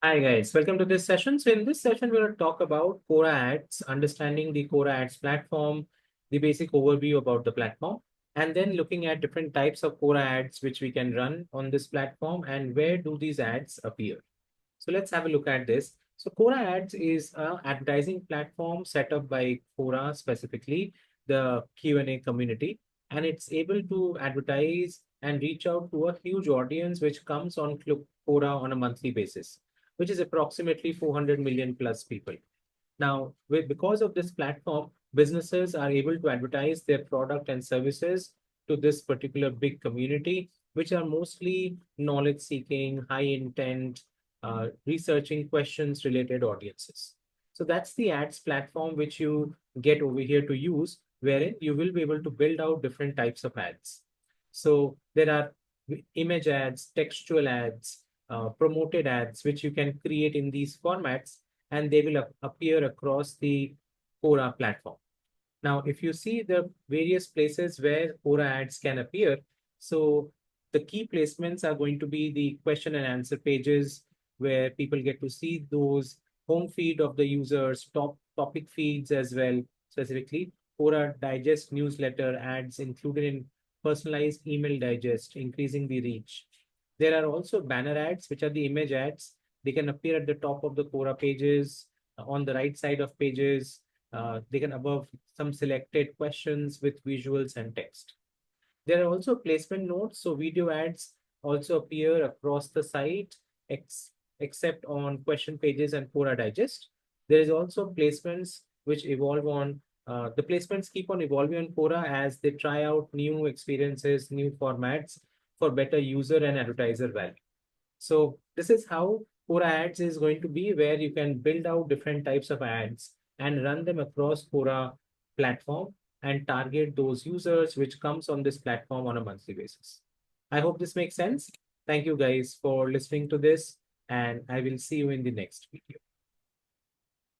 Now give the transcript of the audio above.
Hi guys, welcome to this session. So in this session, we're going to talk about Quora Ads, understanding the Quora Ads platform, the basic overview about the platform, and then looking at different types of Quora Ads which we can run on this platform and where do these ads appear. So let's have a look at this. So Quora Ads is an advertising platform set up by Quora, specifically the Q&A community, and it's able to advertise and reach out to a huge audience which comes on Quora on a monthly basis, which is approximately 400 million plus people. Now, because of this platform, businesses are able to advertise their product and services to this particular big community, which are mostly knowledge seeking, high intent, researching questions related audiences. So that's the ads platform which you get over here to use, wherein you will be able to build out different types of ads. So there are image ads, textual ads, promoted ads, which you can create in these formats, and they will appear across the Quora platform. Now, if you see the various places where Quora ads can appear, so the key placements are going to be the question and answer pages where people get to see those home feed of the users, top topic feeds as well, specifically Quora digest newsletter ads included in personalized email digest, increasing the reach. There are also banner ads, which are the image ads. They can appear at the top of the Quora pages, on the right side of pages. They can above some selected questions with visuals and text. There are also placement notes, so video ads also appear across the site, except on question pages and Quora Digest. There is also placements which evolve on, the placements keep on evolving on Quora as they try out new experiences, new formats for better user and advertiser value. So this is how Quora Ads is going to be, where you can build out different types of ads and run them across Quora platform and target those users which comes on this platform on a monthly basis. I hope this makes sense. Thank you guys for listening to this, and I will see you in the next video.